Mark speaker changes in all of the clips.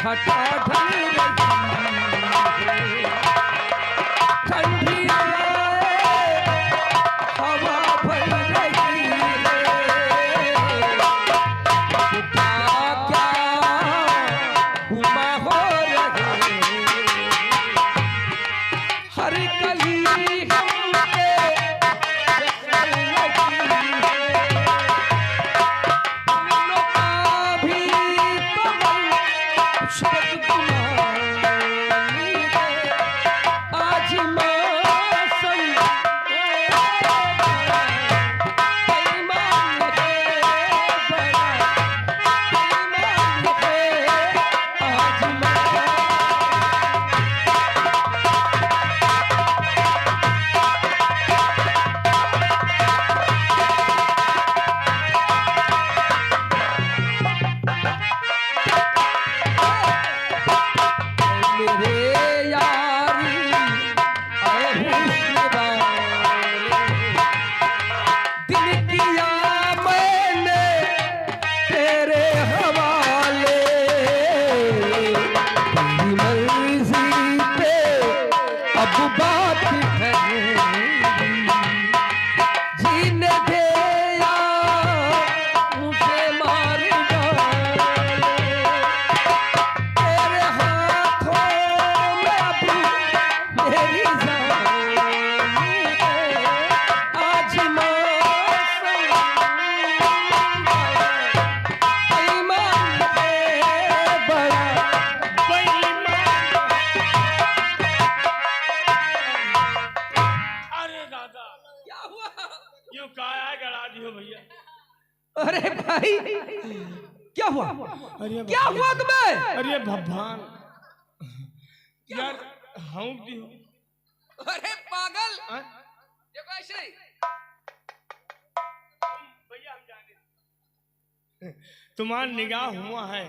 Speaker 1: घटा ढल रही ठंडी हवा भर रही क्या हुआ हो रहे हर कली अरे भाई क्या हुआ? क्या हुआ तुम्हें?
Speaker 2: अरे भगवान यार हूँ दी हो।
Speaker 1: अरे पागल देखो ऐसे
Speaker 2: भैया हम जाने तुम्हारा निगाह हुआ है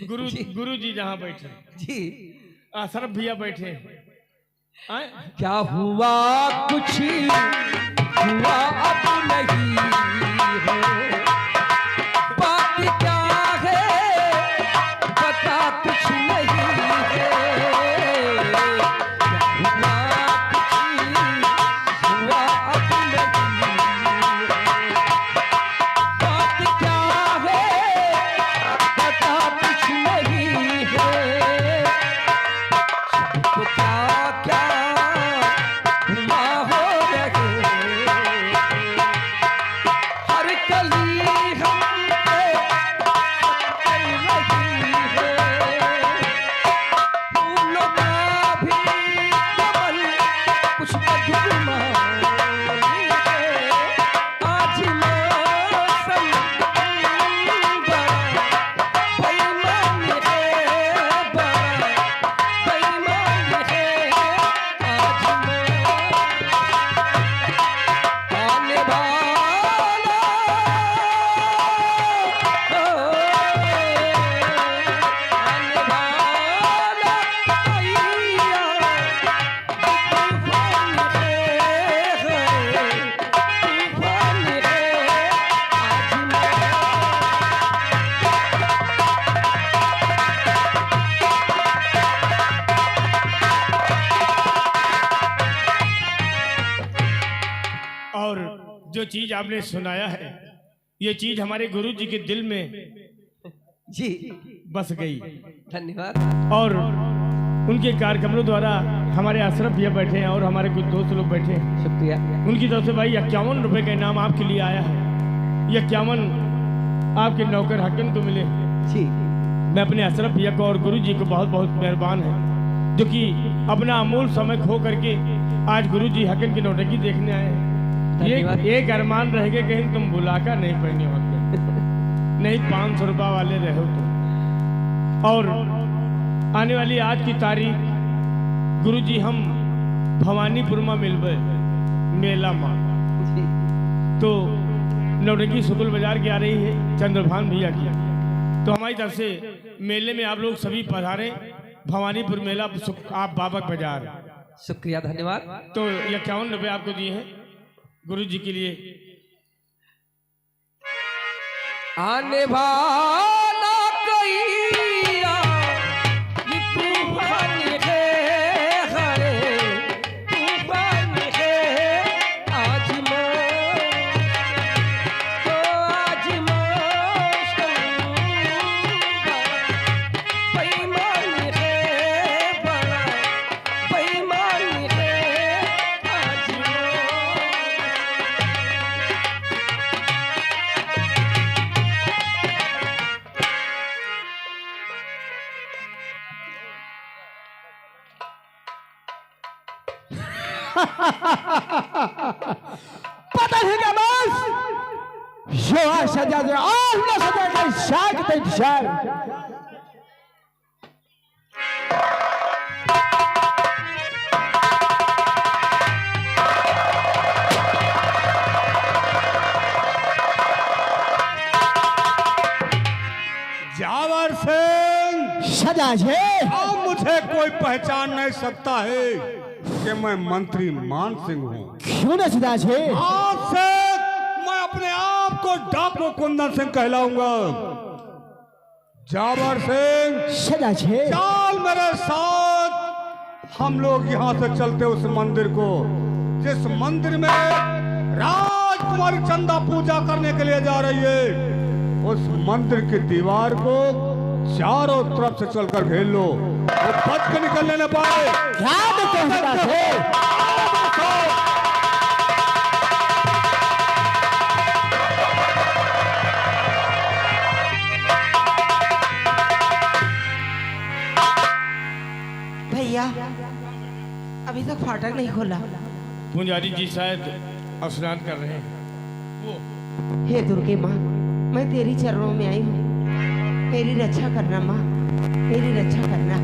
Speaker 2: गुरु जी जहाँ बैठे
Speaker 1: जी
Speaker 2: अशरफ भैया बैठे
Speaker 1: क्या हुआ कुछ हुआ अब नहीं है बात क्या है पता कुछ नहीं है क्या हुआ अब नहीं बात क्या है पता कुछ नहीं है तो क्या क्या हुआ हो रहे हर कली हम पे चल रही है फूलों का भी कमल कुछ बदमानी है आज मौसम बड़ा बेईमान है बड़ा बेईमान है आज आने वाला आने वाला भैया तूफान है तूफान है
Speaker 2: और जो चीज आपने सुनाया है ये चीज हमारे गुरु जी के दिल में
Speaker 1: जी
Speaker 2: बस गई
Speaker 1: धन्यवाद
Speaker 2: और उनके कार्यक्रमों द्वारा हमारे अशरफ भैया बैठे हैं और हमारे कुछ दोस्त लोग बैठे हैं
Speaker 1: शुक्रिया
Speaker 2: उनकी तरफ से भाई 51 रुपए का इनाम आपके लिए आया है। ये 51 आपके नौकर हकन को मिले।
Speaker 1: जी
Speaker 2: मैं अपने अशरफ भैया को और गुरु जी को बहुत बहुत मेहरबान है जो कि अपना अमूल समय खो करके आज गुरु जी हकन की नौटंकी देखने आए हैं।
Speaker 1: धन्यवाद।
Speaker 2: ये एक अरमान रह गए कहीं तुम बुलाकर नहीं पहने होते नहीं 500 रुपये वाले रहो तुम। और आने वाली आज की तारीख गुरु जी हम भवानीपुर में मिलबे मेला में तो नौटंकी शुक्ल बाजार की आ रही है चंद्रभान भैया की तो हमारी तरफ से मेले में आप लोग सभी पधारें भवानीपुर मेला आप बाबक बाजार।
Speaker 1: शुक्रिया धन्यवाद।
Speaker 2: तो 51 रुपये आपको दिए हैं गुरु जी के लिए।
Speaker 1: आने वाला कोई
Speaker 3: पता है क्या बस जो सजा दे और न सजा के शाग ते शाग
Speaker 4: जावर सिंह
Speaker 3: सजा छे
Speaker 4: अब मुझे कोई पहचान नहीं सकता है कि मैं मंत्री मान सिंह हूँ।
Speaker 3: क्यों न सजा छे
Speaker 4: आज से मैं अपने आप को डाकू कुंदन सिंह कहलाऊंगा। जावर सिंह
Speaker 3: सजा छे
Speaker 4: चल मेरे साथ, हम लोग यहाँ से चलते उस मंदिर को जिस मंदिर में राजकुमारी चंदा पूजा करने के लिए जा रही है। उस मंदिर की दीवार को चारों तरफ से चलकर घेर लो, वो बच के निकलने न पाए।
Speaker 3: क्या कहता छे
Speaker 5: भैया अभी तक फाटक नहीं खोला।
Speaker 2: पुजारी जी शायद स्नान कर रहे हैं। वो
Speaker 5: हे दुर्गे माँ, मैं तेरी चरणों में आई हूँ, मेरी रक्षा करना माँ, मेरी रक्षा करना।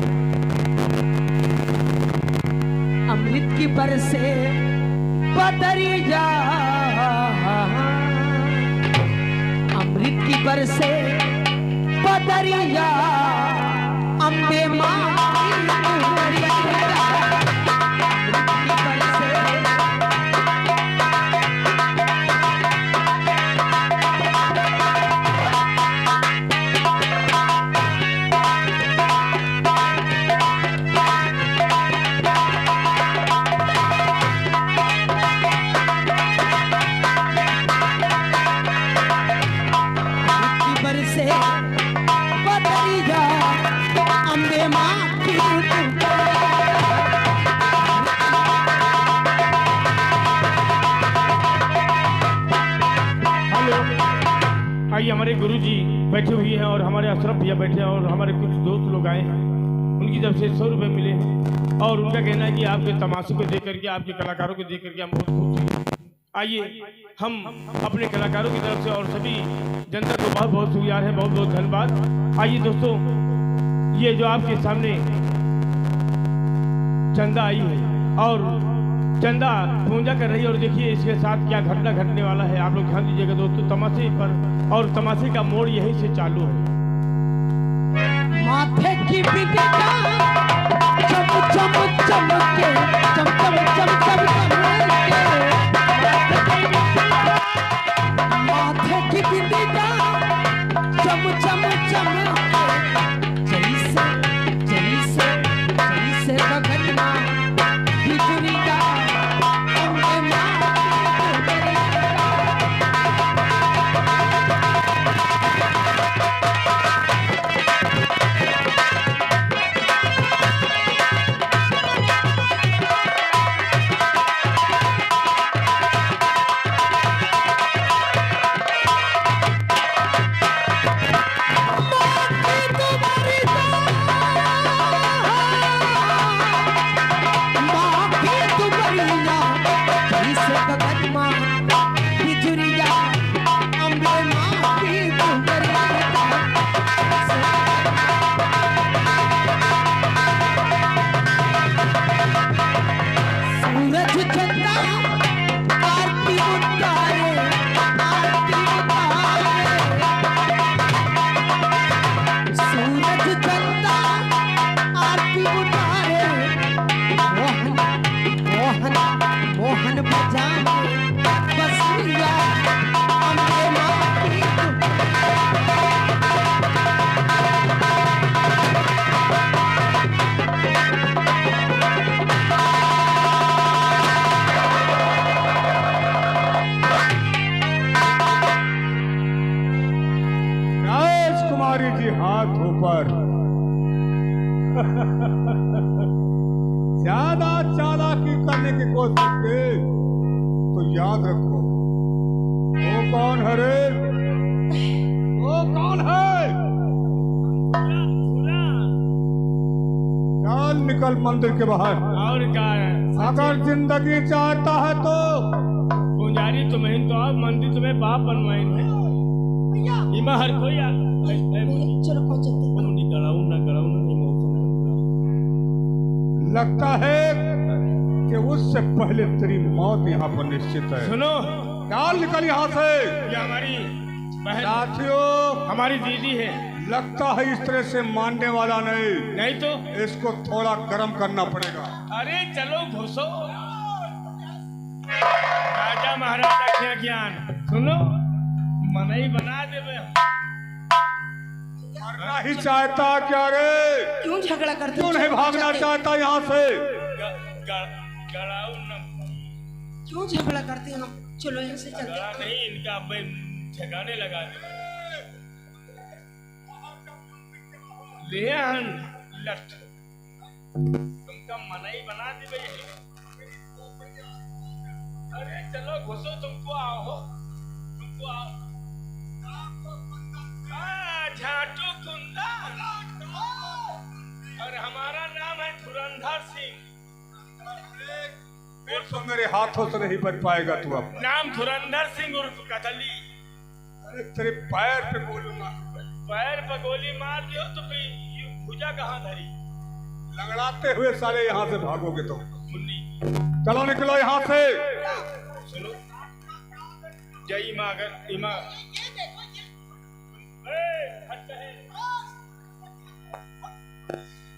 Speaker 5: अमृत की बरसे बदरिया, अमृत की बरसे बदरिया, अम्बे माँ
Speaker 2: आइए, हमारे गुरुजी बैठे हुए हैं और हमारे अशरफ भैया बैठे हैं और हमारे कुछ दोस्त लोग आए हैं। उनकी तरफ से 100 रुपये मिले हैं और उनका कहना है कि आपके तमाशे को देख करके, आपके कलाकारों को देख करके हम बहुत खुश हैं। आइए हम अपने कलाकारों की तरफ से और सभी जनता को बहुत बहुत शुक्रिया है, बहुत बहुत धन्यवाद। आइए दोस्तों, ये जो आपके सामने चंदा आई है और चंदा पूजा कर रही है और देखिए इसके साथ क्या घटना घटने वाला है। आप लोग ध्यान दीजिएगा दोस्तों तमाशे पर, और तमाशे का मोड़ यहीं से चालू है।
Speaker 3: माथे की बिंदिया चम चम चमके, चम चम चम चम चमके, माथे की बिंदिया चम चम चमके, जैसे जैसे जैसे गगनमा बिजुलिया, अम्बे माँ
Speaker 4: हाथ ऊपर। ज्यादा चालाकी करने की कोशिश की तो याद रखो, वो कौन है रे? वो कौन है? चल निकल मंदिर के बाहर।
Speaker 2: और क्या है?
Speaker 4: अगर जिंदगी चाहता है तो
Speaker 2: पुजारी तुम्हें तो आप मंदिर तुम्हें बाप बनवाएंगे। इमा हर कोई
Speaker 5: चलो कौन चलते
Speaker 4: लगता है कि उससे पहले तेरी मौत यहाँ पर निश्चित है।
Speaker 2: सुनो,
Speaker 4: चाल निकल यहाँ से।
Speaker 2: ये हमारी बहन
Speaker 4: साथियों,
Speaker 2: हमारी दीदी है।
Speaker 4: लगता है इस तरह से मानने वाला नहीं
Speaker 2: तो
Speaker 4: इसको थोड़ा गर्म करना पड़ेगा।
Speaker 2: अरे चलो घुसो। राजा महाराजा क्या ज्ञान। सुनो, मनई बना देवे।
Speaker 4: मरना ही चाहता क्या रे?
Speaker 5: क्यों झगड़ा करते?
Speaker 4: क्यों नहीं भागना चाहता यहाँ से?
Speaker 5: क्यों झगड़ा करते हम? चलो यहाँ से चलते।
Speaker 2: नहीं, इनका ठिकाने लगा दे। ले लट तुमका मनई बना दे भाई। अरे चलो घुसो, तुमको आओ। झाटू कुंदन और हमारा नाम है धुरंधर सिंह।
Speaker 4: तो मेरे हाथों से नहीं बच पाएगा तू अब।
Speaker 2: नाम धुरंधर सिंह उर्फ कदली।
Speaker 4: अरे तेरे पैर पे बोलूंगा।
Speaker 2: पैर पर गोली मार दियो तो फिर भुजा कहाँ धरी?
Speaker 4: लंगड़ाते हुए साले यहाँ से भागोगे तो।
Speaker 2: मुन्नी
Speaker 4: चलो निकलो यहाँ से।
Speaker 2: सुनो, जय माँ इमा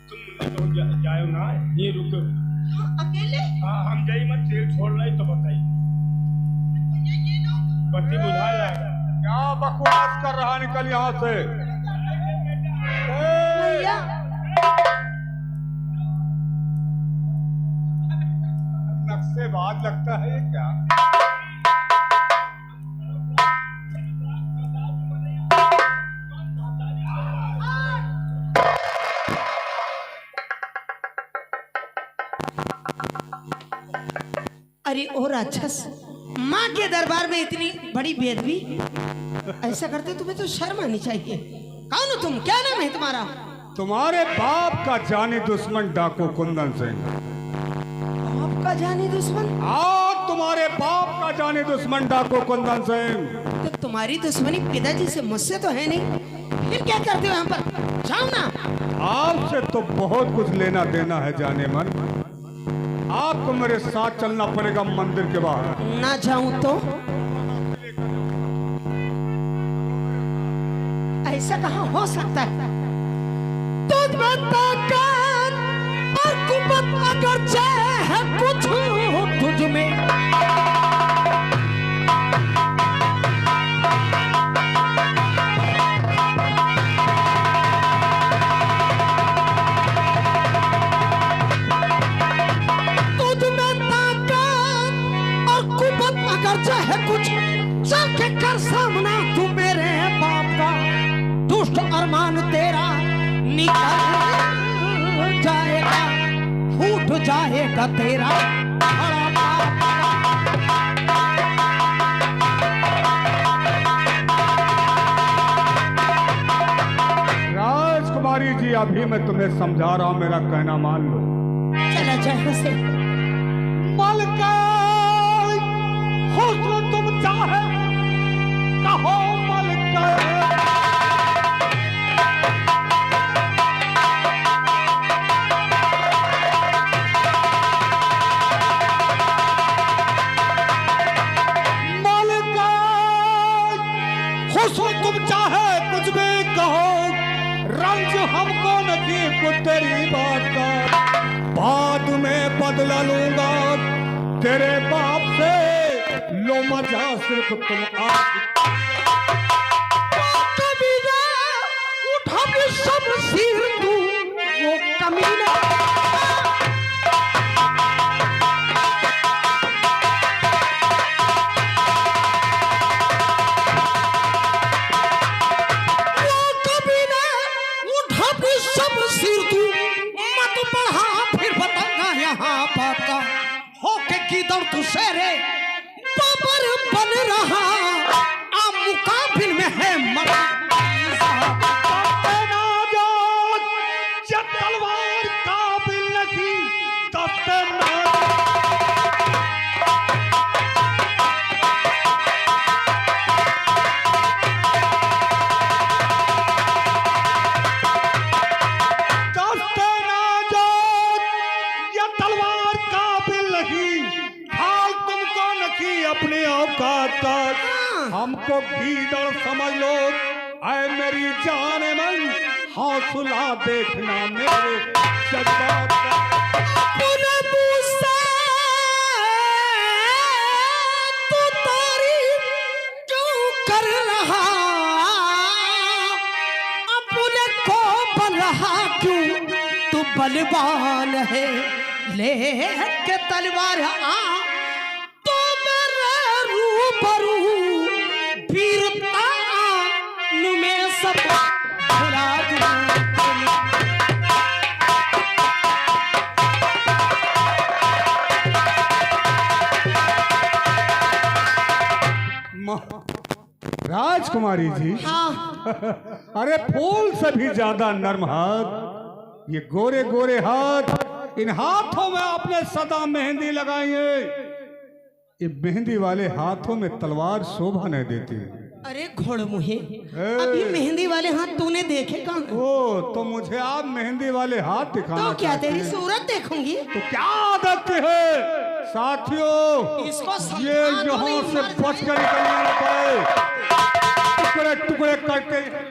Speaker 2: तुम मुन्नी को जाओ ना, ये रुको।
Speaker 5: अकेले?
Speaker 2: हाँ, हम जय मत तेल छोड़ रहे तो बताइए। बत्ती बुझा जाएगा।
Speaker 4: क्या बकवास कर रहा? निकल यहाँ से।
Speaker 5: भैया
Speaker 4: नक्शेबाज लगता है ये क्या?
Speaker 5: अरे ओ राक्षस, माँ के दरबार में इतनी बड़ी बेदबी ऐसा करते? तुम्हें तो शर्म आनी चाहिए। कौन हो तुम? क्या नाम है तुम्हारा?
Speaker 4: तुम्हारे बाप का जानी दुश्मन डाकू कुंदन सिंह।
Speaker 5: आपका जानी दुश्मन?
Speaker 4: और तुम्हारे बाप का जानी दुश्मन डाकू कुंदन सिंह।
Speaker 5: तो तुम्हारी दुश्मनी पिताजी से मुझसे तो है नहीं, फिर क्या करते हो यहाँ पर? जाओ ना।
Speaker 4: आपसे तो बहुत कुछ लेना देना है जाने मन। आपको मेरे साथ चलना पड़ेगा मंदिर के बाहर।
Speaker 5: ना जाऊं तो? ऐसा कहाँ हो सकता है? तुझ में ताकत और कुवत अगर है कुछ तुझ में, है कुछ चल के कर सामना तू मेरे बाप का। दुष्ट अरमान तेरा निकल जाएगा, फूट जाएगा तेरा बड़ा बाप।
Speaker 4: राजकुमारी जी, अभी मैं तुम्हें समझा रहा हूँ, मेरा कहना मान लो।
Speaker 5: चला जाए से
Speaker 3: मलका हुस्न तुम चाहे कहो मलका। मलका हुस्न तुम चाहे कुछ भी कहो, रंज हमको नहीं कुछ तेरी बात का। बाद में बदला लूंगा तेरे बाप से, लो मजा सिर्फ तुम आज। कबीरा उठा भी सब सिर तू वो कमीना। वो कबीरा उठा भी सब सिर तू, मत बढ़ा फिर बताना यहाँ बात का। होके किधर तू शेरे बाबर बन रहा, आ मुकाबिल में है तलवार काबिल नहीं।
Speaker 4: को गीदड़ समझ लो, ऐ मेरी जान मन हौसला देखना मेरे जज्बात का।
Speaker 5: अपने मुंह से तू तारीफ क्यों कर रहा, अपने को बन रहा क्यों, तू बलवान है ले के तलवार आ तो मेरे रूबरू वीरता नु में सब भुला दूं।
Speaker 4: राजकुमारी जी,
Speaker 5: हाँ
Speaker 4: अरे फूल से भी ज्यादा नर्म हाथ, ये गोरे गोरे हाथ, इन हाथों में आपने सदा मेहंदी लगाई है। ये मेहंदी वाले हाथों में तलवार शोभा नहीं देती।
Speaker 5: अरे घोड़ मुहे, अभी मेहंदी वाले हाथ तूने देखे कहाँ?
Speaker 4: ओ तो मुझे आप मेहंदी वाले हाथ दिखाना
Speaker 5: तो क्या
Speaker 4: चाहते
Speaker 5: तेरी
Speaker 4: हैं?
Speaker 5: सूरत देखूंगी?
Speaker 4: तो क्या आदत है साथियों,
Speaker 5: इसको
Speaker 4: ये
Speaker 5: समझा दो,
Speaker 4: यहाँ
Speaker 5: नहीं
Speaker 4: से
Speaker 5: मर
Speaker 4: बच कर निकलने ना पाए, टुकड़े टुकड़े करके।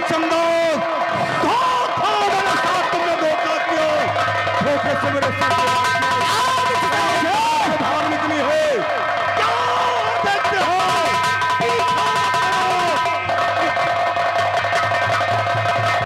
Speaker 4: चंदो, धोखा मेरे साथ तुमने धोखा किया, धोखे से मेरे साथ